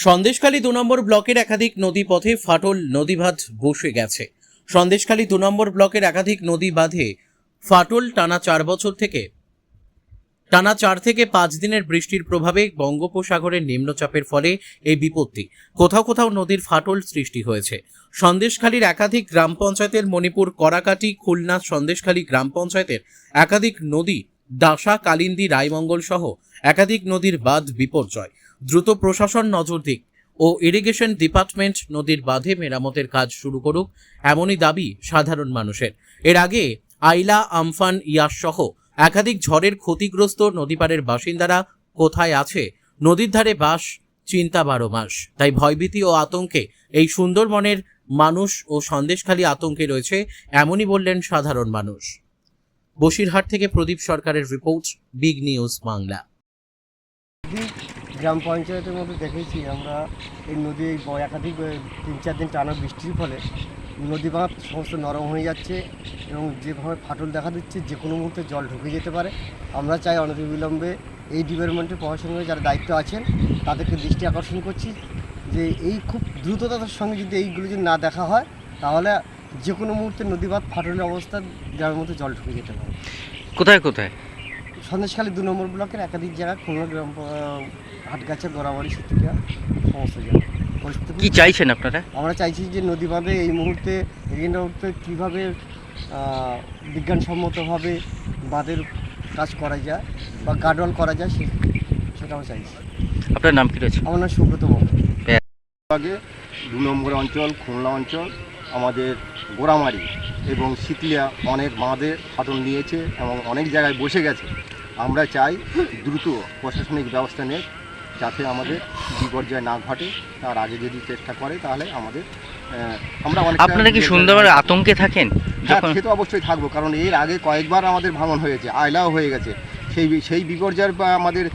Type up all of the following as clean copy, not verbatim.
সন্দেশখালী ২ নম্বর ব্লকের একাধিক নদীপথে ফাটল, নদীবাঁধ বসে গেছে। সন্দেশখালী ২ নম্বর ব্লকের একাধিক নদী বাঁধে ফাটল। টানা ৪ থেকে ৫ দিনের বৃষ্টির প্রভাবে বঙ্গোপসাগরের নিম্নচাপের ফলে এই বিপত্তি। কোথাও কোথাও নদীর ফাটল সৃষ্টি হয়েছে। সন্দেশখালীর একাধিক গ্রাম পঞ্চায়েতের মণিপুর, করাকাটি, খুলনা, সন্দেশখালী গ্রাম পঞ্চায়েতের একাধিক নদী, ডাসা, কালিন্দী, রায়মঙ্গল সহ একাধিক নদীর বাঁধ বিপর্যয়। দ্রুত প্রশাসন নজর দিক ও ইরিগেশন ডিপার্টমেন্ট নদীর বাঁধে মেরামতের কাজ শুরু করুক, এমনই দাবি সাধারণ মানুষের। এর আগে আইলা, আমফান, ইয়াস সহ একাধিক ঝড়ের ক্ষতিগ্রস্ত নদীপাড়ের বাসিন্দারা কোথায় আছে? নদীর ধারে বাস, চিন্তা ১২ মাস। তাই ভয়ভীতি ও আতঙ্কে এই সুন্দরবনের মানুষ ও সন্দেশখালী আতঙ্কে রয়েছে, এমনই বললেন সাধারণ মানুষ। বসিরহাট থেকে প্রদীপ সরকারের রিপোর্ট, বিগ নিউজ বাংলা। গ্রাম পঞ্চায়েতের মধ্যে দেখেছি আমরা এই নদী একাধিক ৩-৪ দিন টানা বৃষ্টির ফলে নদী বাঁধ সমস্ত নরম হয়ে যাচ্ছে এবং যেভাবে ফাটল দেখা দিচ্ছে যে কোনো মুহূর্তে জল ঢুকে যেতে পারে। আমরা চাই অনতিবিলম্বে এই ডিপার্টমেন্টের প্রশাসনের যারা দায়িত্ব আছেন তাদেরকে দৃষ্টি আকর্ষণ করছি যে এই খুব দ্রুততার সঙ্গে যদি এইগুলো যদি না দেখা হয় তাহলে যে কোনো মুহূর্তে নদী বাঁধ ফাটলের অবস্থা গ্রামের মধ্যে জল ঢুকে যেতে পারে। কোথায় কোথায়? সন্দেশখালী ২ নম্বর ব্লকের একাধিক জায়গা, খুলনা গ্রাম, হাটগাছা, গোড়াবাড়ি, সিটিকা, সমস্ত জায়গা। কি চাইছেন আপনারা? আমরা চাইছি যে নদী বাঁধে এই মুহূর্তে কীভাবে বিজ্ঞানসম্মতভাবে বাঁধের কাজ করা যায় বা গার্ডওয়াল করা যায় সেটা আমরা চাইছি। আপনার নাম কী রয়েছে? আমার নাম সুব্রত মন্ডল। আগে ২ নম্বর অঞ্চল, খুলনা অঞ্চল, আমাদের গোড়ামারি এবং শীতলিয়া অনেক বাঁধে ফাটল নিয়েছে এবং অনেক জায়গায় বসে গেছে। আমরা চাই দ্রুত প্রশাসনিক ব্যবস্থা নেই যাতে আমাদের বিপর্যয় না ঘটে। তার আগে যদি চেষ্টা করে তাহলে আমরা অনেক। আপনারা কি সুন্দরবনের আতঙ্কে থাকেন? হ্যাঁ, সে তো অবশ্যই থাকবো, কারণ এর আগে কয়েকবার আমাদের ভাঙন হয়েছে, আয়লাও হয়ে গেছে। সেই বিপর্যয়ের আমাদের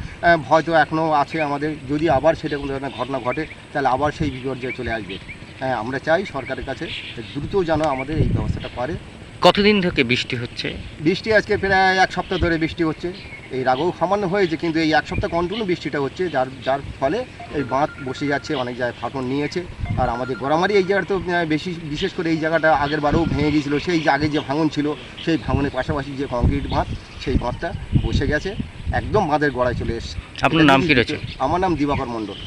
ভয় তো এখনও আছে আমাদের। যদি আবার সেটা কোনো ধরনের ঘটনা ঘটে তাহলে আবার সেই বিপর্যয় চলে আসবে। হ্যাঁ, আমরা চাই সরকারের কাছে দ্রুত যেন আমাদের এই ব্যবস্থাটা করে। কতদিন থেকে বৃষ্টি হচ্ছে? বৃষ্টি আজকে প্রায় 1 সপ্তাহ ধরে বৃষ্টি হচ্ছে। এর আগেও সামান্য হয়েছে, কিন্তু এই 1 সপ্তাহ কন্টিনিউ বৃষ্টিটা হচ্ছে, যার ফলে এই বাঁধ বসে যাচ্ছে, অনেক জায়গায় ফাটল নিয়েছে। আর আমাদের গোড়ামারি এই জায়গাটা তো বিশেষ করে এই জায়গাটা আগের বারেও ভেঙে গিয়েছিলো। সেই আগে যে ভাঙন ছিল সেই ভাঙনের পাশাপাশি যে কংক্রিট বাঁধ, সেই বাঁধটা বসে গেছে, একদম বাঁধের গোড়ায় চলে এসছে। আপনার নাম কী রয়েছে? আমার নাম দিবাকর মণ্ডল।